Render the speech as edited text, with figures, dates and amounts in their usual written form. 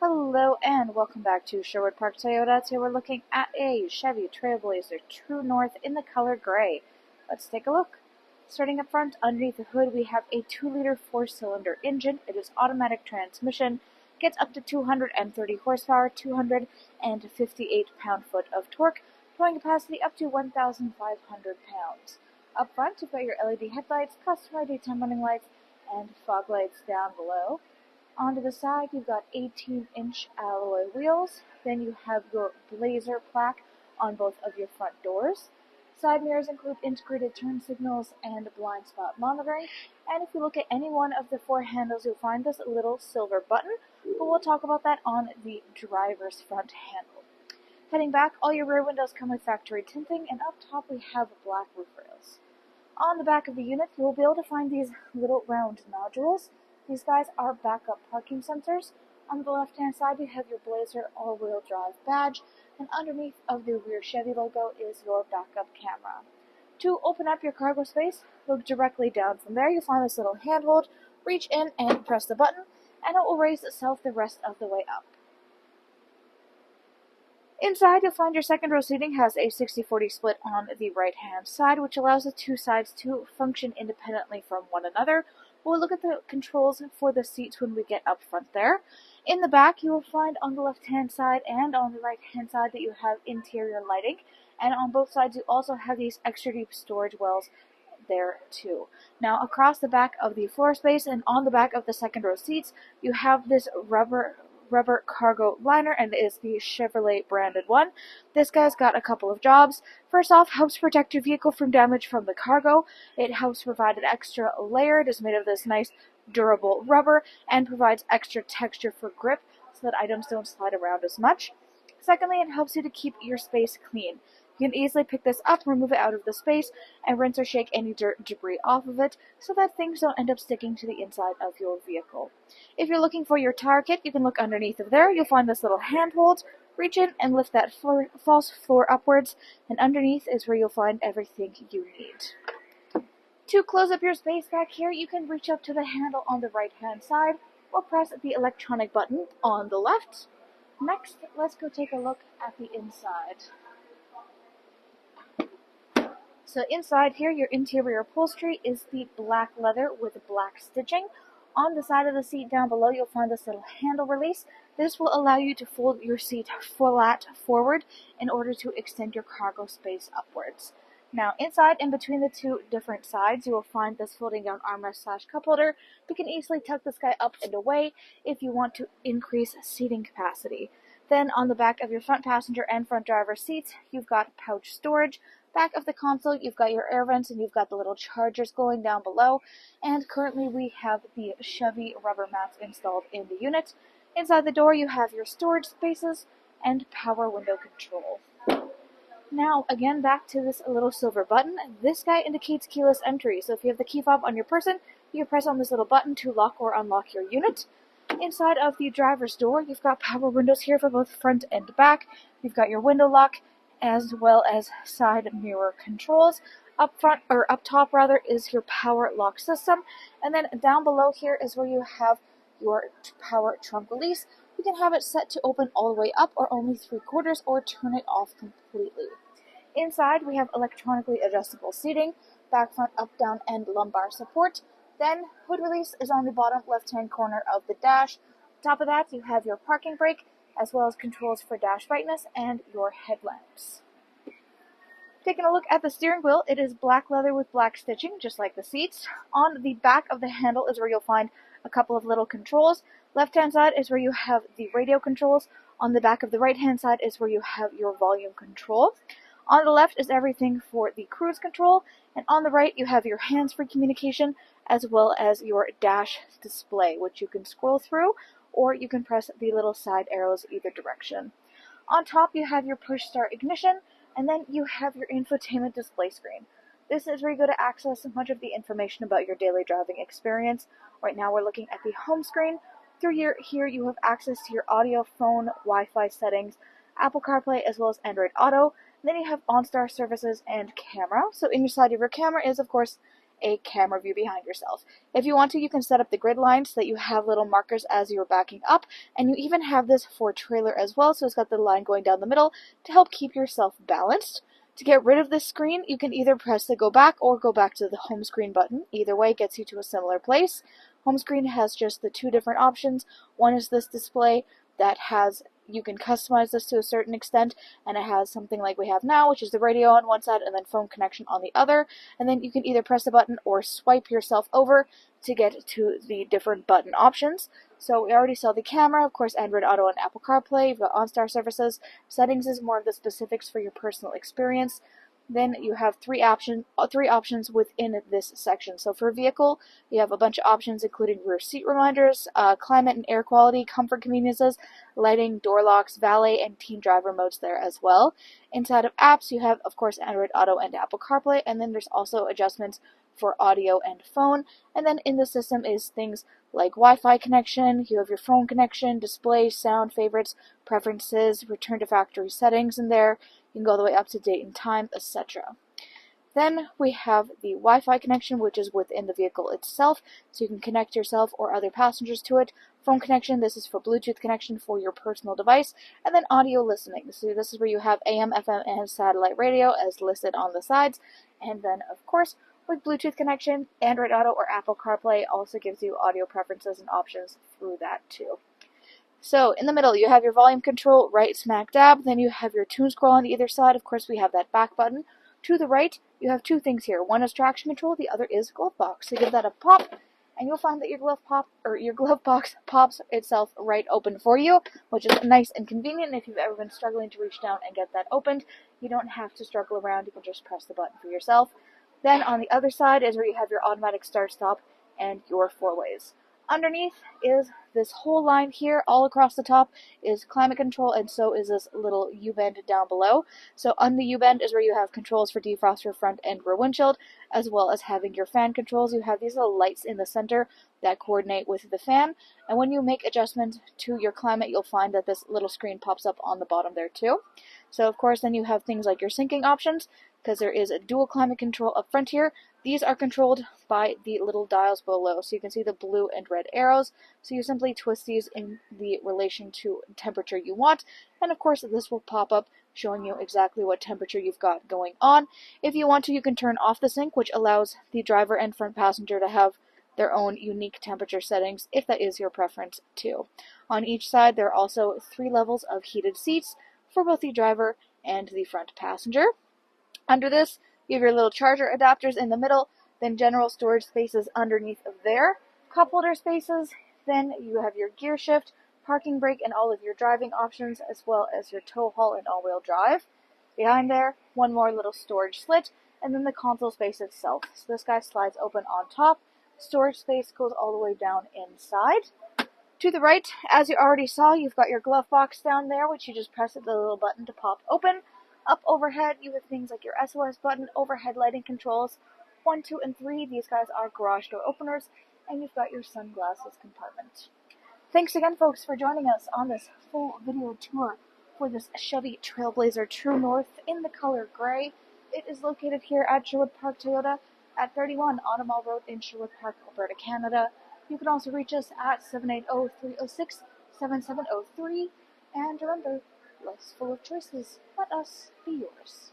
Hello and welcome back to Sherwood Park Toyota. Today we're looking at a Chevy Trailblazer True North in the color gray. Let's take a look. Starting up front, underneath the hood, we have a 2-liter 4-cylinder engine. It is automatic transmission, gets up to 230 horsepower, 258 pound-foot of torque, towing capacity up to 1,500 pounds. Up front, you've got your LED headlights, customary daytime running lights, and fog lights down below. Onto the side, you've got 18-inch alloy wheels. Then you have your Blazer plaque on both of your front doors. Side mirrors include integrated turn signals and blind spot monitoring. And if you look at any one of the 4 handles, you'll find this little silver button, but we'll talk about that on the driver's front handle. Heading back, all your rear windows come with factory tinting, and up top we have black roof rails. On the back of the unit, you will be able to find these little round nodules. These guys are backup parking sensors. On the left-hand side, you have your Blazer all-wheel drive badge, and underneath of the rear Chevy logo is your backup camera. To open up your cargo space, look directly down from there. You'll find this little handhold. Reach in and press the button, and it will raise itself the rest of the way up. Inside, you'll find your second row seating has a 60-40 split on the right-hand side, which allows the two sides to function independently from one another. We'll look at the controls for the seats when we get up front there. In the back, you will find on the left-hand side and on the right-hand side that you have interior lighting. And on both sides, you also have these extra deep storage wells there too. Now, across the back of the floor space and on the back of the second row seats, you have this rubber cargo liner, and it is the Chevrolet branded one. This guy's got a couple of jobs. First off, helps protect your vehicle from damage from the cargo. It helps provide an extra layer. It is made of this nice durable rubber and provides extra texture for grip so that items don't slide around as much. Secondly, it helps you to keep your space clean. You can easily pick this up, remove it out of the space, and rinse or shake any dirt debris off of it so that things don't end up sticking to the inside of your vehicle. If you're looking for your tire kit, you can look underneath of there. You'll find this little handhold. Reach in and lift that false floor upwards, and underneath is where you'll find everything you need. To close up your space back here, you can reach up to the handle on the right-hand side or press the electronic button on the left. Next, let's go take a look at the inside. So inside here, your interior upholstery is the black leather with black stitching. On the side of the seat down below, you'll find this little handle release. This will allow you to fold your seat flat forward in order to extend your cargo space upwards. Now, inside, in between the two different sides, you will find this folding down armrest / cup holder. You can easily tuck this guy up and away if you want to increase seating capacity. Then on the back of your front passenger and front driver seats, you've got pouch storage. Back of the console, you've got your air vents and you've got the little chargers going down below. And currently we have the Chevy rubber mats installed in the unit. Inside the door, you have your storage spaces and power window control. Now, again, back to this little silver button. This guy indicates keyless entry. So if you have the key fob on your person, you can press on this little button to lock or unlock your unit. Inside of the driver's door, you've got power windows here for both front and back. You've got your window lock, as well as side mirror controls. Up top is your power lock system, and then down below here is where you have your power trunk release. You can have it set to open all the way up or only 3/4 or turn it off completely. Inside we have electronically adjustable seating, back, front, up, down, and lumbar support. Then hood release is on the bottom left-hand corner of the dash. On top of that, you have your parking brake, as well as controls for dash brightness and your headlamps. Taking a look at the steering wheel, it is black leather with black stitching, just like the seats. On the back of the handle is where you'll find a couple of little controls. Left-hand side is where you have the radio controls. On the back of the right-hand side is where you have your volume control. On the left is everything for the cruise control, and on the right you have your hands-free communication, as well as your dash display, which you can scroll through, or you can press the little side arrows either direction. On top, you have your push start ignition, and then you have your infotainment display screen. This is where you go to access much of the information about your daily driving experience. Right now, we're looking at the home screen. Through here, you have access to your audio, phone, Wi-Fi settings, Apple CarPlay, as well as Android Auto. And then you have OnStar services and camera. So inside of your camera is, of course, a camera view behind yourself. If you want to, you can set up the grid line so that you have little markers as you're backing up, and you even have this for trailer as well, so it's got the line going down the middle to help keep yourself balanced. To get rid of this screen, you can either press the go back or go back to the home screen button. Either way gets you to a similar place. Home screen has just the two different options. One is this display that has, you can customize this to a certain extent, and it has something like we have now, which is the radio on one side and then phone connection on the other. And then you can either press a button or swipe yourself over to get to the different button options. So we already saw the camera, of course, Android Auto and Apple CarPlay. You've got OnStar services. Settings is more of the specifics for your personal experience. Then you have three options within this section. So for vehicle, you have a bunch of options including rear seat reminders, climate and air quality, comfort conveniences, lighting, door locks, valet, and teen driver modes there as well. Inside of apps, you have, of course, Android Auto and Apple CarPlay, and then there's also adjustments for audio and phone. And then in the system is things like Wi-Fi connection, you have your phone connection, display, sound, favorites, preferences, return to factory settings in there. You can go all the way up to date and time, etc. Then we have the Wi-Fi connection, which is within the vehicle itself, so you can connect yourself or other passengers to it. Phone connection, this is for Bluetooth connection for your personal device. And then audio listening, so this is where you have AM, FM, and satellite radio as listed on the sides. And then, of course, with Bluetooth connection, Android Auto or Apple CarPlay also gives you audio preferences and options through that too. So in the middle, you have your volume control right smack dab. Then you have your tune scroll on either side. Of course, we have that back button. To the right, you have two things here. One is traction control. The other is glove box. So give that a pop, and you'll find that your glove box pops itself right open for you, which is nice and convenient. If you've ever been struggling to reach down and get that opened, you don't have to struggle around. You can just press the button for yourself. Then on the other side is where you have your automatic start-stop and your four-ways. Underneath is this whole line here, all across the top is climate control, and so is this little U-bend down below. So on the U-bend is where you have controls for defrost, front and rear windshield, as well as having your fan controls. You have these little lights in the center that coordinate with the fan, and when you make adjustments to your climate, you'll find that this little screen pops up on the bottom there too. So of course then you have things like your syncing options, because there is a dual climate control up front here. These are controlled by the little dials below, so you can see the blue and red arrows. So you simply twist these in the relation to temperature you want, and of course this will pop up showing you exactly what temperature you've got going on. If you want to, you can turn off the sync, which allows the driver and front passenger to have their own unique temperature settings, if that is your preference too. On each side, there are also 3 levels of heated seats for both the driver and the front passenger. Under this, you have your little charger adapters in the middle, then general storage spaces underneath of there, cup holder spaces, then you have your gear shift, parking brake, and all of your driving options, as well as your tow haul and all-wheel drive. Behind there, one more little storage slit, and then the console space itself. So this guy slides open on top. Storage space goes all the way down inside. To the right, as you already saw, you've got your glove box down there, which you just press the little button to pop open. Up overhead, you have things like your SOS button, overhead lighting controls, 1, 2, and 3. These guys are garage door openers, and you've got your sunglasses compartment. Thanks again, folks, for joining us on this full video tour for this Chevy Trailblazer True North in the color gray. It is located here at Sherwood Park Toyota at 31 Automall Road in Sherwood Park, Alberta, Canada. You can also reach us at 780-306-7703. And remember, life's full of choices. Let us be yours.